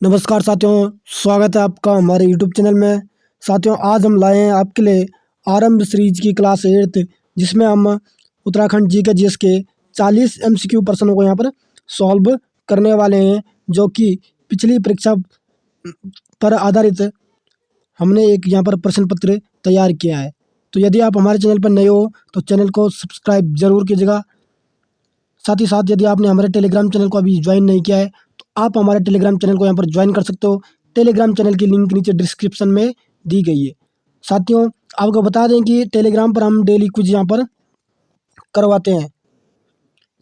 नमस्कार साथियों, स्वागत है आपका हमारे यूट्यूब चैनल में। साथियों, आज हम लाए हैं आपके लिए आरंभ सीरीज की क्लास 8 जिसमें हम उत्तराखंड जी के जीएस के 40 एमसीक्यू प्रश्नों को यहाँ पर सॉल्व करने वाले हैं, जो कि पिछली परीक्षा पर आधारित हमने एक यहाँ पर प्रश्न पत्र तैयार किया है। तो यदि आप हमारे चैनल पर नए हो तो चैनल को सब्सक्राइब जरूर कीजिएगा। साथ ही साथ यदि आपने हमारे टेलीग्राम चैनल को अभी ज्वाइन नहीं किया है तो आप हमारे टेलीग्राम चैनल को यहाँ पर ज्वाइन कर सकते हो। टेलीग्राम चैनल की लिंक नीचे डिस्क्रिप्शन में दी गई है। साथियों, आपको बता दें कि टेलीग्राम पर हम डेली क्विज यहाँ पर करवाते हैं।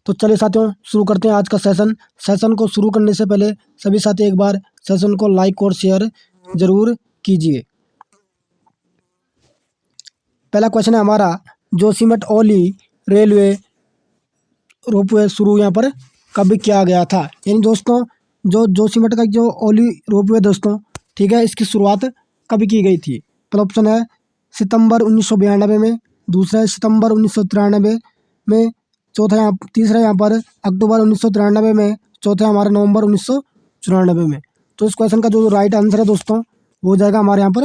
तो चलिए साथियों, शुरू करते हैं आज का सेशन को शुरू करने से पहले सभी साथी एक बार सेशन को लाइक और शेयर जरूर कीजिए। पहला क्वेश्चन है हमारा, जोशीमठ औली रेलवे रोपवे शुरू यहाँ पर कब किया गया था। यानी दोस्तों, जो जोशीमठ का जो औली रोपवे दोस्तों, ठीक है, इसकी शुरुआत कब की गई थी। पहला ऑप्शन है सितंबर 1992 में, दूसरा है सितंबर 1993 में, तीसरा यहाँ पर अक्टूबर 1993 में, चौथा हमारा नवंबर 1994 में। तो इस क्वेश्चन का जो राइट आंसर है दोस्तों वो हो जाएगा हमारे यहाँ पर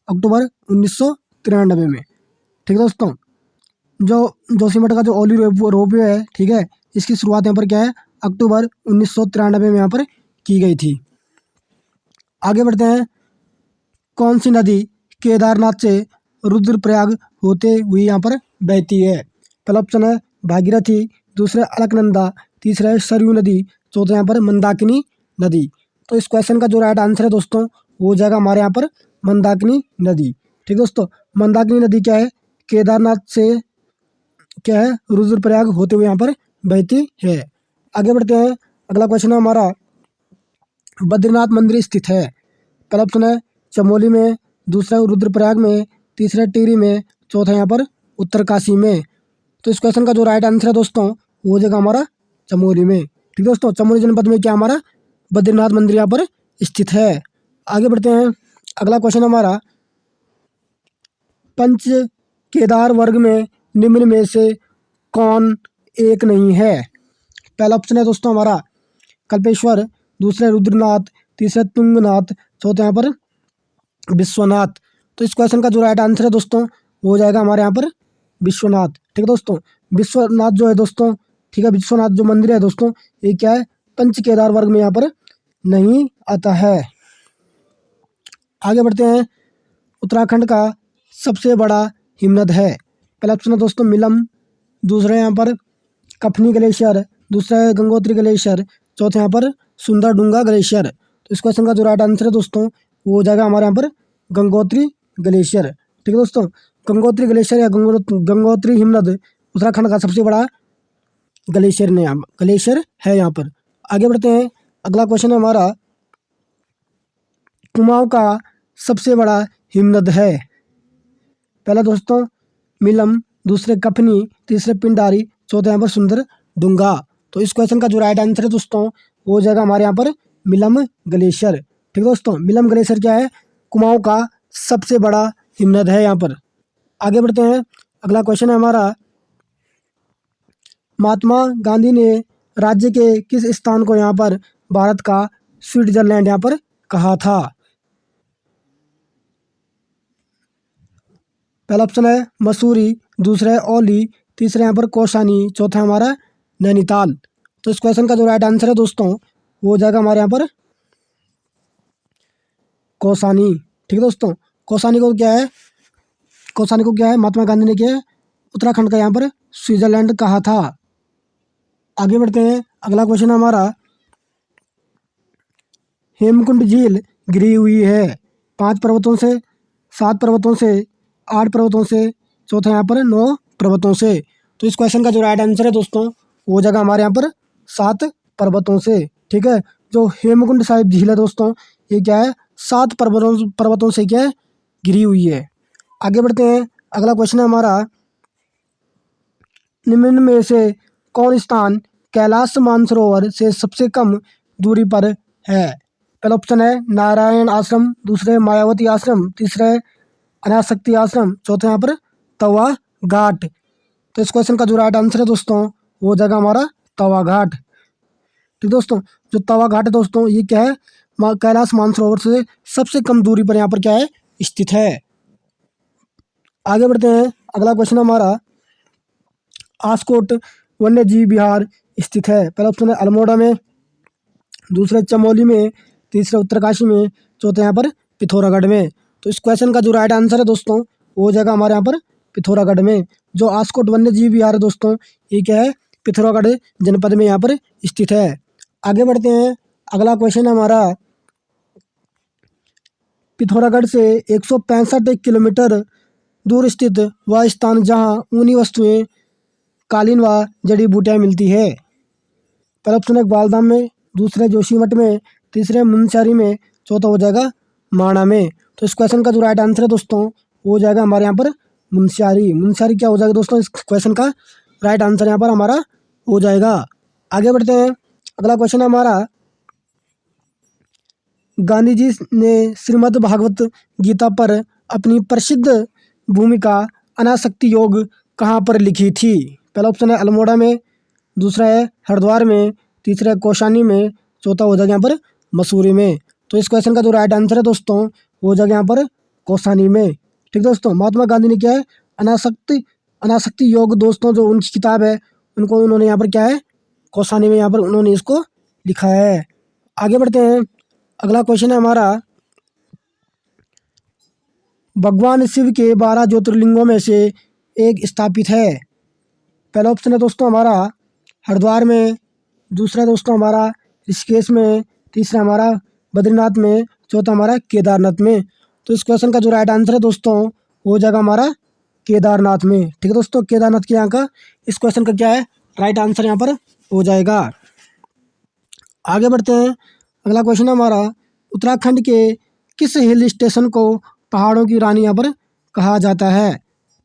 अक्टूबर 1993 में। ठीक है दोस्तों, जो जोशीमठ का जो औली रोपवे है, ठीक है, इसकी शुरुआत यहाँ पर क्या है, अक्टूबर 1993 में यहाँ पर की गई थी। आगे बढ़ते हैं, कौन सी नदी केदारनाथ से रुद्रप्रयाग होते हुए यहाँ पर बहती है। पहला ऑप्शन है भागीरथी, दूसरा अलकनंदा, तीसरा है सरयू नदी, चौथा यहाँ पर मंदाकिनी नदी। तो इस क्वेश्चन का जो राइट आंसर है दोस्तों वो हो जाएगा हमारे यहाँ पर मंदाकिनी नदी। ठीक दोस्तों, मंदाकिनी नदी क्या है, केदारनाथ से क्या है, रुद्रप्रयाग होते हुए यहाँ पर बहती है। आगे बढ़ते हैं, अगला क्वेश्चन है हमारा, बद्रीनाथ मंदिर स्थित है। पहला ऑप्शन है चमोली में, दूसरा रुद्रप्रयाग में, तीसरा टिहरी में, चौथा यहाँ पर उत्तरकाशी में। तो इस क्वेश्चन का जो राइट आंसर है दोस्तों वो हो जाएगा हमारा चमोली में। ठीक दोस्तों, चमोली जनपद में क्या हमारा बद्रीनाथ मंदिर यहाँ पर स्थित है। आगे बढ़ते हैं, अगला क्वेश्चन हमारा, पंच केदार वर्ग में निम्न में से कौन एक नहीं है। पहला ऑप्शन है दोस्तों हमारा कल्पेश्वर, दूसरा रुद्रनाथ, तीसरा तुंगनाथ, चौथा यहाँ पर विश्वनाथ। तो इस क्वेश्चन का जो राइट आंसर है दोस्तों वो हो जाएगा हमारे यहाँ पर विश्वनाथ। ठीक है दोस्तों, विश्वनाथ जो है दोस्तों, ठीक है, विश्वनाथ जो मंदिर है दोस्तों ये क्या है, पंच केदार वर्ग में यहाँ पर नहीं आता है। आगे बढ़ते हैं, उत्तराखंड का सबसे बड़ा हिमनद है। पहला ऑप्शन है दोस्तों मिलम, दूसरा यहाँ पर कफनी ग्लेशियर, दूसरा है गंगोत्री ग्लेशियर, चौथा यहाँ पर सुंदरडुंगा ग्लेशियर। तो इस क्वेश्चन का जो राइट आंसर है दोस्तों वो हो जाएगा हमारे यहाँ पर गंगोत्री ग्लेशियर। ठीक है दोस्तों, गंगोत्री ग्लेशियर या गंगोत्री हिमनद उत्तराखंड का सबसे बड़ा ग्लेशियर है यहाँ पर। आगे बढ़ते हैं, अगला क्वेश्चन है हमारा, कुमाऊं का सबसे बड़ा हिमनद है। पहला दोस्तों मिलम, दूसरे कफनी, तीसरे पिंडारी, चौथा यहाँ पर सुंदरडुंगा। तो इस क्वेश्चन का जो राइट आंसर है दोस्तों वो हो जाएगा हमारे यहाँ पर मिलम ग्लेशियर। ठीक है दोस्तों, मिलम ग्लेशियर क्या है, कुमाऊं का सबसे बड़ा हिमनद है यहाँ पर। आगे बढ़ते हैं, अगला क्वेश्चन है हमारा, महात्मा गांधी ने राज्य के किस स्थान को यहाँ पर भारत का स्विट्जरलैंड यहाँ पर कहा था। पहला ऑप्शन है मसूरी, दूसरा है औली, तीसरा यहाँ पर कौसानी, चौथा हमारा नैनीताल। तो इस क्वेश्चन का जो राइट आंसर है दोस्तों वो हो जाएगा हमारे यहाँ पर कौसानी। ठीक है दोस्तों, कौसानी को क्या है, महात्मा गांधी ने क्या है, उत्तराखंड का यहाँ पर स्विट्जरलैंड कहा था। आगे बढ़ते हैं, अगला क्वेश्चन हमारा, हेमकुंड झील घिरी हुई है 5 पर्वतों से, 7 पर्वतों से, 8 पर्वतों से, चौथा यहाँ पर 9 पर्वतों से। तो इस क्वेश्चन का जो राइट आंसर है दोस्तों वो हो जाएगा हमारे यहाँ पर 7 पर्वतों से। ठीक है, जो हेमकुंड साहिब झील है दोस्तों ये क्या है, 7 पर्वतों से क्या है, घिरी हुई है। आगे बढ़ते हैं, अगला क्वेश्चन है हमारा, निम्न में से कौन स्थान कैलाश मानसरोवर से सबसे कम दूरी पर है। पहला ऑप्शन है नारायण आश्रम, दूसरा है मायावती आश्रम, तीसरा है अनाशक्ति आश्रम, चौथा यहाँ पर तवा घाट। तो इस क्वेश्चन का जो राइट आंसर है दोस्तों वो हो जाएगा हमारा तवा घाट। ठीक दोस्तों, जो तवा घाट है दोस्तों ये क्या है, कैलाश मानसरोवर से सबसे कम दूरी पर यहाँ पर क्या है, स्थित है। आगे बढ़ते हैं, अगला क्वेश्चन हमारा, आस्कोट वन्य जीव विहार स्थित है। पहला ऑप्शन है अल्मोड़ा में, दूसरा चमोली में, तीसरा उत्तरकाशी में, चौथा यहाँ पर पिथौरागढ़ में। तो इस क्वेश्चन का जो राइट आंसर है दोस्तों, वो जगह हमारे यहाँ पर पिथौरागढ़ में। जो आस्कोट वन्य जीव विहार है दोस्तों, ये क्या है, पिथौरागढ़ जनपद में यहाँ पर स्थित है। आगे बढ़ते हैं, अगला क्वेश्चन हमारा, पिथौरागढ़ से 165 किलोमीटर दूर स्थित वह स्थान जहाँ ऊनी वस्तुएं, कालीन व जड़ी बूटियाँ मिलती है। पहला ऑप्शन है ग्वालधाम में, दूसरे जोशीमठ में, तीसरे मुनस्यारी में, चौथा हो जाएगा माणा में। तो इस क्वेश्चन का जो राइट आंसर है दोस्तों, वो हो जाएगा हमारे यहाँ पर मुनस्यारी। मुनस्यारी क्या हो जाएगा दोस्तों, इस क्वेश्चन का राइट आंसर यहाँ पर हमारा हो जाएगा। आगे बढ़ते हैं, अगला क्वेश्चन है हमारा, गांधी जी ने श्रीमद् भागवत गीता पर अपनी प्रसिद्ध भूमिका अनासक्ति योग कहाँ पर लिखी थी। पहला ऑप्शन है अल्मोड़ा में, दूसरा है हरिद्वार में, तीसरा है कौशानी में, चौथा हो जाएगा यहाँ पर मसूरी में। तो इस क्वेश्चन का जो राइट आंसर है दोस्तों, वो हो जाएगा यहाँ पर कौशानी में। ठीक दोस्तों, महात्मा गांधी ने क्या है, अनासक्ति योग दोस्तों, जो उनकी किताब है, उनको उन्होंने यहाँ पर क्या है, कौशानी में यहाँ पर उन्होंने इसको लिखा है। आगे बढ़ते हैं, अगला क्वेश्चन है हमारा, भगवान शिव के 12 ज्योतिर्लिंगों में से एक स्थापित है। पहला ऑप्शन है दोस्तों हमारा हरिद्वार में, दूसरा दोस्तों हमारा ऋषिकेश में, तीसरा हमारा बद्रीनाथ में, चौथा हमारा केदारनाथ में। तो इस क्वेश्चन का जो राइट आंसर है दोस्तों, वो हो जाएगा हमारा केदारनाथ में। ठीक है दोस्तों, केदारनाथ के यहाँ का इस क्वेश्चन का क्या है, राइट आंसर यहाँ पर हो जाएगा। आगे बढ़ते हैं, अगला क्वेश्चन हमारा, उत्तराखंड के किस हिल स्टेशन को पहाड़ों की रानी यहाँ पर कहा जाता है।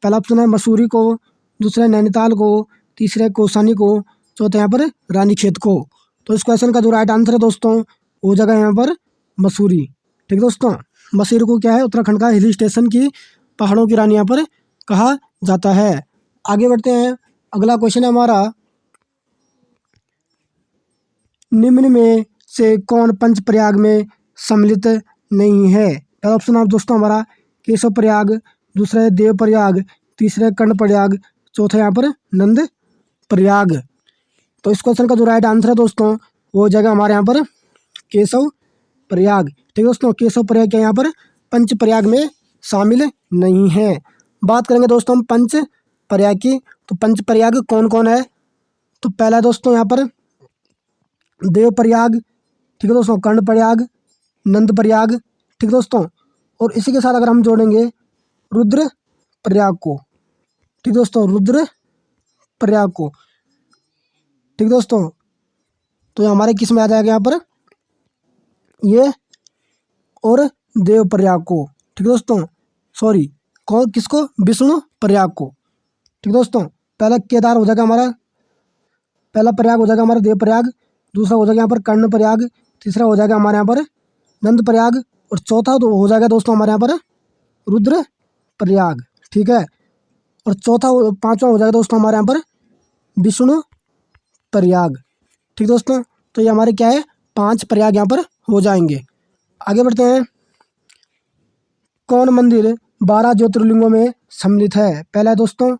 पहला ऑप्शन है मसूरी को, दूसरा नैनीताल को, तीसरा कौसानी को, चौथा यहाँ पर रानीखेत को। तो इस क्वेश्चन का जो राइट आंसर है दोस्तों, वो जगह यहाँ पर मसूरी। ठीक है दोस्तों, मसूरी को क्या है, उत्तराखंड का हिल स्टेशन की पहाड़ों की रानी यहाँ पर कहा जाता है। आगे बढ़ते हैं, अगला क्वेश्चन है हमारा, निम्न में से कौन पंचप्रयाग में सम्मिलित नहीं है। पहला ऑप्शन आप दोस्तों हमारा केशव प्रयाग, दूसरा है देव प्रयाग, तीसरा है कर्ण प्रयाग, चौथा यहाँ पर नंद प्रयाग। तो इस क्वेश्चन का जो राइट आंसर है दोस्तों, वो जगह हमारे यहाँ पर केशव प्रयाग। ठीक है दोस्तों, केशव प्रयाग के यहाँ पर पंच प्रयाग में शामिल नहीं है। बात करेंगे दोस्तों हम पंच प्रयाग की, तो पंच प्रयाग कौन कौन है। तो पहला दोस्तों यहाँ पर देव प्रयाग, ठीक है दोस्तों, कर्ण प्रयाग, नंद प्रयाग। ठीक है दोस्तों, और इसी के साथ अगर हम जोड़ेंगे रुद्र प्रयाग को, ठीक दोस्तों, रुद्र प्रयाग को। ठीक दोस्तों, तो हमारे किस में आ जाएगा यहाँ पर, ये और देव प्रयाग को। ठीक दोस्तों, सॉरी कौन, किसको, विष्णु प्रयाग को। ठीक दोस्तों, पहला केदार हो जाएगा हमारा, पहला प्रयाग हो जाएगा हमारा देव प्रयाग, दूसरा हो जाएगा यहाँ पर कर्ण प्रयाग, तीसरा हो जाएगा हमारे यहाँ पर नंद प्रयाग, और चौथा तो हो जाएगा दोस्तों हमारे यहाँ पर रुद्र प्रयाग। ठीक है, और चौथा पांचवा हो जाएगा दोस्तों हमारे यहाँ पर विष्णु प्रयाग। ठीक दोस्तों, तो ये हमारे क्या है, 5 प्रयाग यहाँ पर हो जाएंगे। आगे बढ़ते हैं, कौन मंदिर 12 ज्योतिर्लिंगों में सम्मिलित है। पहला है दोस्तों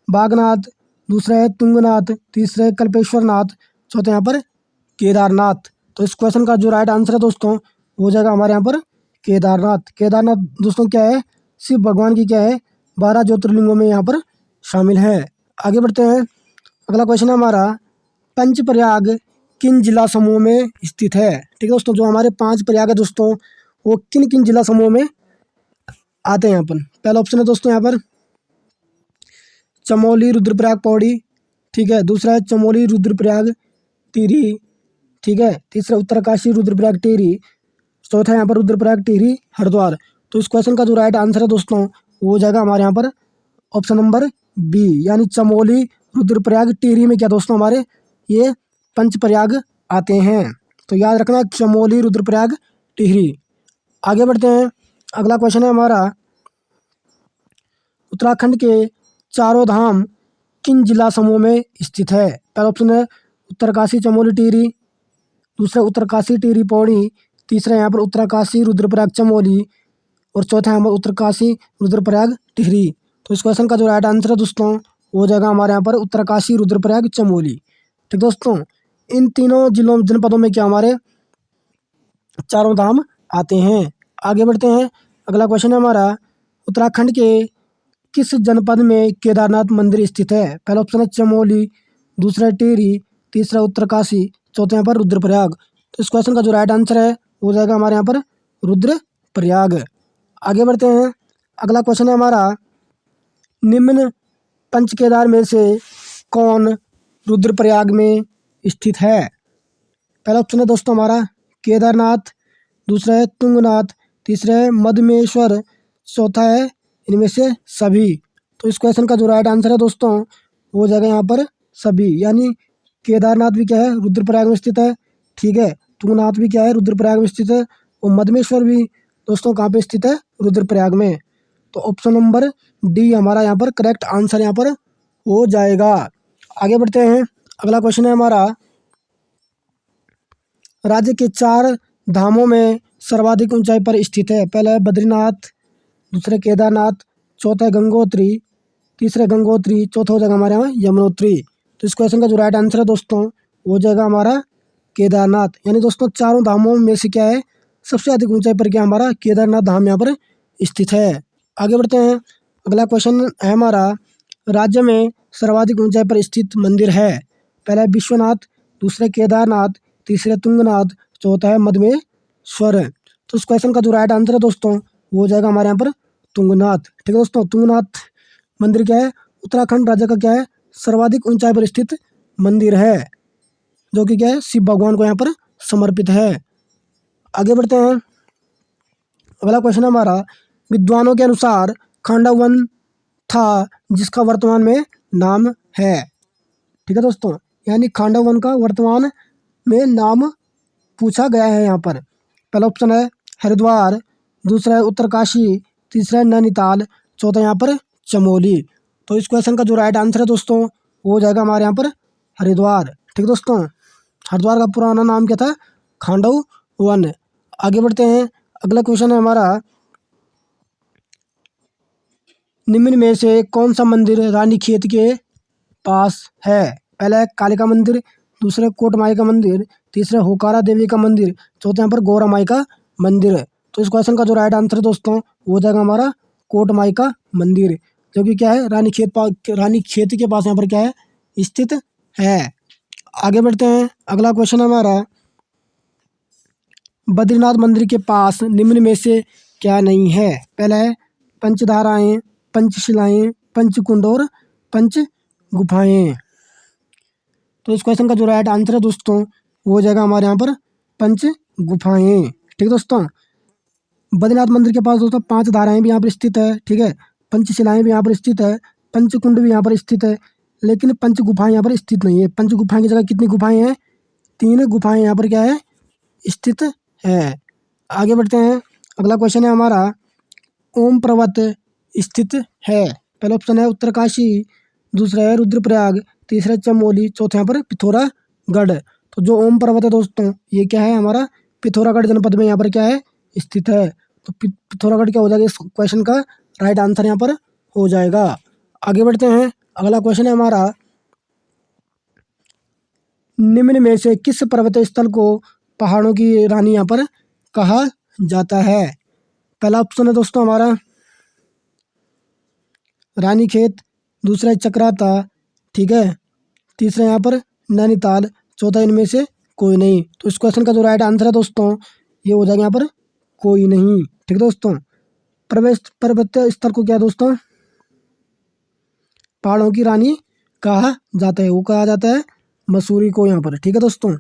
बागनाथ, दूसरा है तुंगनाथ, तीसरा है कल्पेश्वरनाथ, चौथा यहाँ पर केदारनाथ। तो इस क्वेश्चन का जो राइट आंसर है दोस्तों, हो जाएगा हमारे यहाँ पर केदारनाथ। केदारनाथ दोस्तों क्या है, शिव भगवान की क्या है, 12 ज्योतिर्लिंगों में यहाँ पर शामिल है। आगे बढ़ते हैं, अगला क्वेश्चन है हमारा, पंचप्रयाग किन जिला समूह में स्थित है। ठीक है दोस्तों, जो हमारे 5 प्रयाग है दोस्तों, वो किन किन जिला समूह में आते हैं यहाँ पर। पहला ऑप्शन है दोस्तों यहाँ पर चमोली, रुद्रप्रयाग, पौड़ी। ठीक है, दूसरा है चमोली, रुद्रप्रयाग, टिहरी। ठीक है, तीसरा उत्तरकाशी, रुद्रप्रयाग, टिहरी, चौथा यहाँ पर रुद्रप्रयाग, टिहरी, हरिद्वार। तो इस क्वेश्चन का जो राइट आंसर है दोस्तों, वो हो जाएगा हमारे यहाँ पर ऑप्शन नंबर बी, यानी चमोली, रुद्रप्रयाग, टिहरी में क्या दोस्तों हमारे ये पंचप्रयाग आते हैं। तो याद रखना, चमोली, रुद्रप्रयाग, टिहरी। आगे बढ़ते हैं, अगला क्वेश्चन है हमारा, उत्तराखंड के चारों धाम किन जिला समूह में स्थित है। पहला ऑप्शन है उत्तरकाशी, चमोली, टिहरी, दूसरा उत्तरकाशी, टिहरी, पौड़ी, तीसरा यहाँ पर उत्तरकाशी, रुद्रप्रयाग, चमोली, और चौथा यहाँ पर उत्तरकाशी, रुद्रप्रयाग, टिहरी। तो इस क्वेश्चन का जो राइट आंसर है दोस्तों वो हो जाएगा हमारे यहाँ पर उत्तरकाशी, रुद्रप्रयाग, चमोली। ठीक दोस्तों, इन तीनों जिलों जनपदों में क्या हमारे चारों धाम आते हैं। आगे बढ़ते हैं, अगला क्वेश्चन है हमारा, उत्तराखंड के किस जनपद में केदारनाथ मंदिर स्थित है। पहला ऑप्शन है चमोली, दूसरा टिहरी, तीसरा उत्तरकाशी, चौथा यहाँ पर रुद्रप्रयाग। तो इस क्वेश्चन का जो राइट आंसर है वो हो जाएगा हमारे यहाँ पर रुद्रप्रयाग। आगे बढ़ते हैं, अगला क्वेश्चन है हमारा, निम्न पंच केदार में से कौन रुद्रप्रयाग में स्थित है। पहला ऑप्शन है दोस्तों हमारा केदारनाथ, दूसरा है तुंगनाथ, तीसरा है मधमेश्वर, चौथा है इनमें से सभी। तो इस क्वेश्चन का जो राइट आंसर है दोस्तों वो हो जाएगा यहाँ पर सभी, यानी केदारनाथ भी क्या है रुद्रप्रयाग में स्थित है, ठीक है, तुंगनाथ भी क्या है रुद्रप्रयाग में स्थित है, और मधमेश्वर भी दोस्तों कहाँ पे स्थित है, रुद्रप्रयाग में। तो ऑप्शन नंबर डी हमारा यहाँ पर करेक्ट आंसर यहाँ पर हो जाएगा। आगे बढ़ते हैं, अगला क्वेश्चन है हमारा, राज्य के 4 धामों में सर्वाधिक ऊंचाई पर स्थित है। पहला है बद्रीनाथ, दूसरा केदारनाथ, चौथा है गंगोत्री, तीसरा गंगोत्री, चौथा हो जाएगा हमारे यहाँ यमुनोत्री। तो इस क्वेश्चन का जो राइट आंसर है दोस्तों वो हो जाएगा हमारा केदारनाथ, यानी दोस्तों चारों धामों में से क्या है सबसे अधिक ऊंचाई पर क्या हमारा केदारनाथ धाम यहाँ पर स्थित है। आगे बढ़ते हैं, अगला क्वेश्चन है हमारा, राज्य में सर्वाधिक ऊंचाई पर स्थित मंदिर है। पहला है विश्वनाथ, दूसरा केदारनाथ, तीसरा तुंगनाथ, चौथा है मधमेश्वर। तो इस क्वेश्चन का जो राइट आंसर है दोस्तों वो हो जाएगा हमारे यहाँ पर तुंगनाथ। ठीक है दोस्तों, तुंगनाथ मंदिर क्या है उत्तराखंड राज्य का क्या है सर्वाधिक ऊंचाई पर स्थित मंदिर है, जो कि क्या है शिव भगवान को यहाँ पर समर्पित है। आगे बढ़ते हैं, अगला क्वेश्चन है हमारा, विद्वानों के अनुसार खांडव वन था जिसका वर्तमान में नाम है। ठीक है दोस्तों, यानी खांडव वन का वर्तमान में नाम पूछा गया है यहाँ पर। पहला ऑप्शन है हरिद्वार, दूसरा है उत्तरकाशी, तीसरा है नैनीताल, चौथा यहाँ पर चमोली। तो इस क्वेश्चन का जो राइट आंसर है दोस्तों वो हो जाएगा हमारे यहाँ पर हरिद्वार। ठीक दोस्तों, हरिद्वार का पुराना नाम क्या था खांडव वन। आगे बढ़ते हैं, अगला क्वेश्चन है हमारा, निम्न में से कौन सा मंदिर रानीखेत के पास है। पहला है कालिका मंदिर, दूसरा कोट माई का मंदिर, तीसरा होकारा देवी का मंदिर, चौथा यहाँ पर गौरा माई का मंदिर। तो इस क्वेश्चन का जो राइट आंसर है दोस्तों वो हो जाएगा हमारा कोट माई का मंदिर, जो कि क्या है रानीखेत के पास यहाँ पर क्या है स्थित है। आगे बढ़ते हैं, अगला क्वेश्चन है हमारा, बद्रीनाथ मंदिर के पास निम्न में से क्या नहीं है। पहला है पंचधाराएं, पंचशिलाएं, पंचकुंड और पंच गुफाएं। तो इस क्वेश्चन का जो राइट आंसर है दोस्तों वो हो जाएगा हमारे यहाँ पर पंच गुफाएं। ठीक दोस्तों, बद्रीनाथ मंदिर के पास दोस्तों 5 धाराएं भी यहाँ पर स्थित है, ठीक है, पंचशिलाएं भी यहाँ पर स्थित है, पंचकुंड भी यहाँ पर स्थित है, लेकिन पंच गुफाएं यहाँ पर स्थित नहीं है। पंच गुफाएं की जगह कितनी गुफाएं हैं 3 गुफाएं यहाँ पर क्या है स्थित है। आगे बढ़ते हैं, अगला क्वेश्चन है हमारा, ओम पर्वत स्थित है। पहला ऑप्शन है उत्तरकाशी, दूसरा है रुद्रप्रयाग, तीसरा चमोली, चौथा यहाँ पर पिथौरागढ़। तो जो ओम पर्वत है दोस्तों ये क्या है हमारा पिथौरागढ़ जनपद में यहाँ पर क्या है स्थित है। तो पिथौरागढ़ क्या हो जाएगा इस क्वेश्चन का राइट आंसर यहाँ पर हो जाएगा। आगे बढ़ते हैं, अगला क्वेश्चन है हमारा, निम्न में से किस पर्वतीय स्थल को पहाड़ों की रानी यहाँ पर कहा जाता है। पहला ऑप्शन है दोस्तों हमारा रानीखेत, दूसरा है चक्राता, ठीक है, तीसरा यहाँ पर नैनीताल, चौथा इनमें से कोई नहीं। तो इस क्वेश्चन का जो राइट आंसर है दोस्तों ये हो जाएगा यहाँ पर कोई नहीं। ठीक दोस्तों, पर्वतीय स्थल को क्या दोस्तों पहाड़ों की रानी कहा जाता है, वो कहा जाता है मसूरी को यहाँ पर। ठीक है दोस्तों,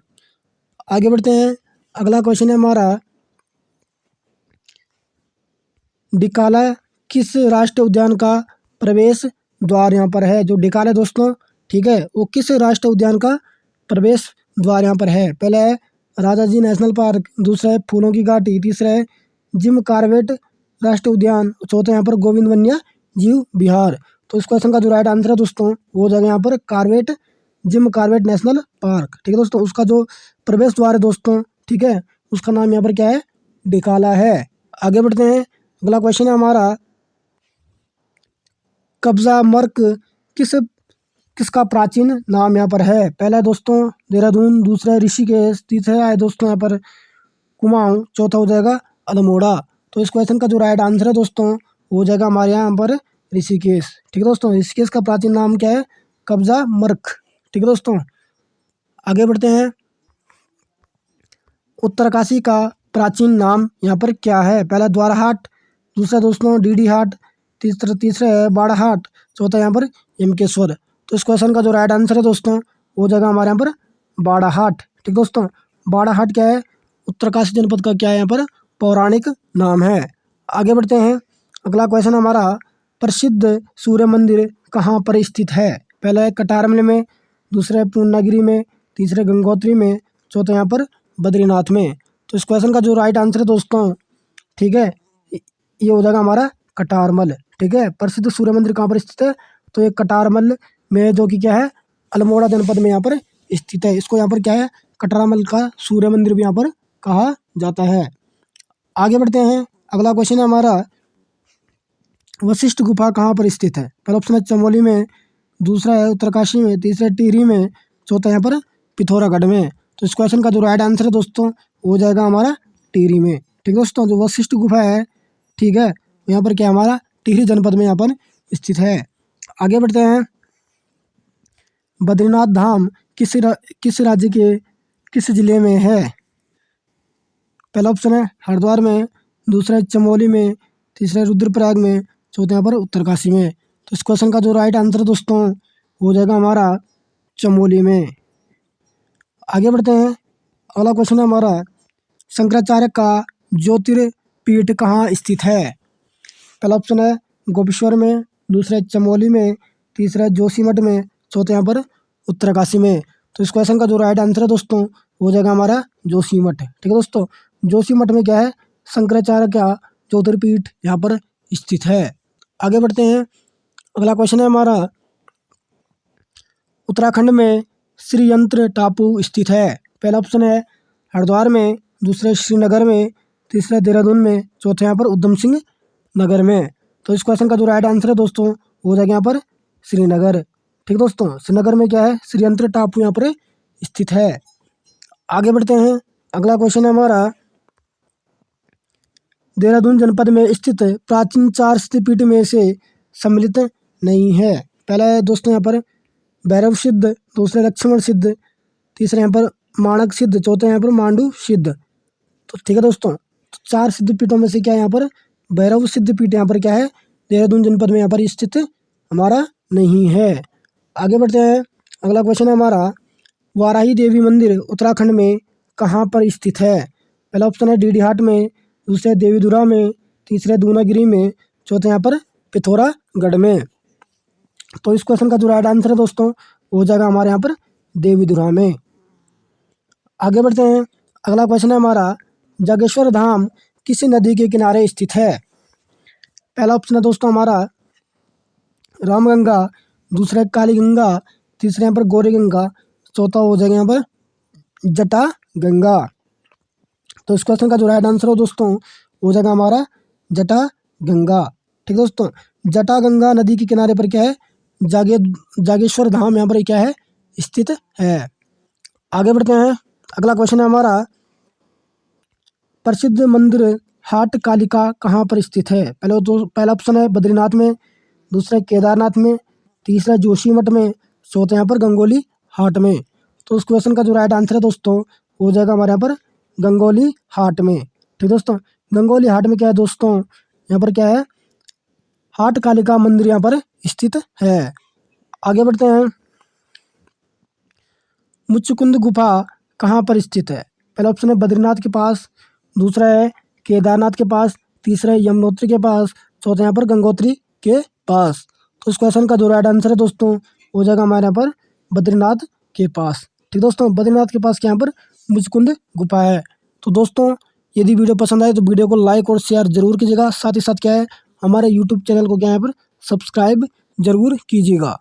आगे बढ़ते हैं, अगला क्वेश्चन है हमारा, डिकाला किस राष्ट्रीय उद्यान का प्रवेश द्वार यहाँ पर है। जो डिकाला है दोस्तों ठीक है वो किस राष्ट्रीय उद्यान का प्रवेश द्वार यहाँ पर है। पहला है राजा जी नेशनल पार्क, दूसरा है फूलों की घाटी, तीसरा है जिम कॉर्बेट राष्ट्रीय उद्यान, चौथा यहाँ पर गोविंद वन्य जीव विहार। तो इस क्वेश्चन का जो राइट आंसर है दोस्तों वो हो जाएगा यहाँ पर जिम कॉर्बेट नेशनल पार्क। ठीक है दोस्तों, उसका जो प्रवेश द्वार है दोस्तों ठीक है उसका नाम यहाँ पर क्या है, डिकाला है। आगे बढ़ते हैं, अगला क्वेश्चन है हमारा, कब्जा मर्क किस किसका प्राचीन नाम यहाँ पर है। पहला है दोस्तों देहरादून, दूसरा है ऋषिकेश, तीसरा है दोस्तों यहाँ पर कुमाऊं, चौथा हो जाएगा अल्मोड़ा। तो इस क्वेश्चन का जो राइट आंसर है दोस्तों वो हो जाएगा हमारे यहाँ पर ऋषिकेश। ठीक है दोस्तों, ऋषिकेश का प्राचीन नाम क्या है, कब्जा मर्क। ठीक है दोस्तों, आगे बढ़ते हैं, उत्तरकाशी का प्राचीन नाम यहाँ पर क्या है। पहला द्वाराहाट, दूसरा दोस्तों डीडी हाट, तीसरा है बाड़ाहाट, चौथा यहाँ पर यमकेश्वर। तो इस क्वेश्चन का जो राइट आंसर है दोस्तों वो हो जाएगा हमारे यहाँ पर बाड़ाहाट। ठीक दोस्तों, बाड़ाहाट क्या है, उत्तरकाशी जनपद का क्या है यहाँ पर पौराणिक नाम है। आगे बढ़ते हैं, अगला क्वेश्चन हमारा, प्रसिद्ध सूर्य मंदिर कहाँ पर स्थित है। पहला है कटारमल में, दूसरा है पूर्णागिरी में, तीसरा गंगोत्री में, चौथा यहाँ पर बद्रीनाथ में। तो इस क्वेश्चन का जो राइट आंसर है दोस्तों, ठीक है, ये हो जाएगा हमारा कटारमल। ठीक है, प्रसिद्ध सूर्य मंदिर कहाँ पर स्थित है, तो ये कटारमल में, जो कि क्या है अल्मोड़ा जनपद में यहाँ पर स्थित है। इसको यहाँ पर क्या है, कटारमल का सूर्य मंदिर भी यहाँ पर कहा जाता है। आगे बढ़ते हैं, अगला क्वेश्चन है हमारा, वशिष्ठ गुफा कहाँ पर स्थित है। पहला ऑप्शन है चमोली में, दूसरा है उत्तरकाशी में, तीसरा टिहरी में, चौथा यहाँ पर पिथौरागढ़ में। तो इस क्वेश्चन का जो राइट आंसर है दोस्तों वो हो जाएगा हमारा टिहरी में। ठीक है दोस्तों, जो वशिष्ठ गुफा है, ठीक है, यहाँ पर क्या हमारा टिहरी जनपद में यहाँ पर स्थित है। आगे बढ़ते हैं, बद्रीनाथ धाम किस राज्य के किस जिले में है। पहला ऑप्शन है हरिद्वार में, दूसरा है चमोली में, तीसरा है रुद्रप्रयाग में, चौथा यहाँ पर उत्तरकाशी में। तो इस क्वेश्चन का जो राइट आंसर है दोस्तों वो हो जाएगा हमारा चमोली में। आगे बढ़ते हैं, अगला क्वेश्चन है हमारा, शंकराचार्य का ज्योतिर्पीठ कहाँ स्थित है। पहला ऑप्शन है गोपेश्वर में, दूसरा है चमोली में, तीसरा है जोशीमठ में, चौथा यहाँ पर उत्तरकाशी में। तो इस क्वेश्चन का जो राइट आंसर है दोस्तों वो हो जाएगा हमारा जोशीमठ। ठीक है दोस्तों, जोशीमठ में क्या है, शंकराचार्य का ज्योतिर्पीठ यहाँ पर स्थित है। आगे बढ़ते हैं, अगला क्वेश्चन है हमारा, उत्तराखंड में श्रीयंत्र टापू स्थित है। पहला ऑप्शन है हरिद्वार में, दूसरा श्रीनगर में, तीसरा देहरादून में, चौथा यहाँ पर उधम सिंह नगर में। तो इस क्वेश्चन का जो राइट आंसर है दोस्तों वो हो जाएगा यहाँ पर श्रीनगर। ठीक दोस्तों, श्रीनगर में क्या है, श्रीयंत्र टापू यहाँ पर स्थित है। आगे बढ़ते हैं, अगला क्वेश्चन है हमारा, देहरादून जनपद में स्थित प्राचीन 4 सिद्धपीठ में से सम्मिलित नहीं है। पहला है दोस्तों यहाँ पर भैरव सिद्ध, दूसरा लक्ष्मण सिद्ध, तीसरा यहाँ पर माणक सिद्ध, चौथा यहाँ पर मांडू सिद्ध। तो ठीक है दोस्तों, 4 सिद्धपीठों में से क्या है यहाँ पर भैरव सिद्धपीठ यहाँ पर क्या है देहरादून जनपद में यहाँ पर स्थित हमारा नहीं है। आगे बढ़ते हैं, अगला क्वेश्चन है हमारा, वाराही देवी मंदिर उत्तराखंड में कहाँ पर स्थित है। पहला ऑप्शन है डीडी हाट में, दूसरा देवीधुरा में, तीसरा दूनागिरी में, चौथा यहाँ पर पिथौरागढ़ में। तो इस क्वेश्चन का जो राइट आंसर है दोस्तों वो हो जाएगा हमारे यहाँ पर देवीधुरा में। आगे बढ़ते हैं, अगला क्वेश्चन है हमारा, जागेश्वर धाम किस नदी के किनारे स्थित है। पहला ऑप्शन है दोस्तों हमारा रामगंगा, दूसरा है काली गंगा, तीसरा यहाँ पर गौरी गंगा, चौथा हो जाएगा यहाँ पर जटा गंगा। तो इस क्वेश्चन का जो राइट आंसर हो दोस्तों हो जाएगा हमारा जटा गंगा। ठीक दोस्तों, जटा गंगा नदी के किनारे पर क्या है जागेश्वर धाम यहाँ पर क्या है स्थित है। आगे बढ़ते हैं, अगला क्वेश्चन है हमारा, प्रसिद्ध मंदिर हाट कालिका कहाँ पर स्थित है। पहला ऑप्शन है बद्रीनाथ में, दूसरा केदारनाथ में, तीसरा जोशीमठ में, चौथा यहाँ पर गंगोली हाट में। तो उस क्वेश्चन का जो राइट आंसर है दोस्तों हो जाएगा हमारे यहाँ पर गंगोली हाट में। ठीक दोस्तों, गंगोली हाट में क्या है दोस्तों, यहाँ पर क्या है हाट कालिका मंदिर यहाँ पर स्थित है। आगे बढ़ते हैं, मुच्चकुंद गुफा कहाँ पर स्थित है। पहला ऑप्शन है बद्रीनाथ के पास, दूसरा है केदारनाथ के पास, तीसरा है यमुनोत्री के पास, चौथा यहाँ पर गंगोत्री के पास। तो इस क्वेश्चन का जो राइट आंसर है दोस्तों हो जाएगा हमारे यहाँ पर बद्रीनाथ के पास। ठीक दोस्तों, बद्रीनाथ के पास यहाँ पर मुच्चकुंद गुफा है। तो दोस्तों यदि वीडियो पसंद आए तो वीडियो को लाइक और शेयर जरूर कीजिएगा, साथ ही साथ क्या है हमारे यूट्यूब चैनल को क्या है यहाँ पर सब्सक्राइब जरूर कीजिएगा।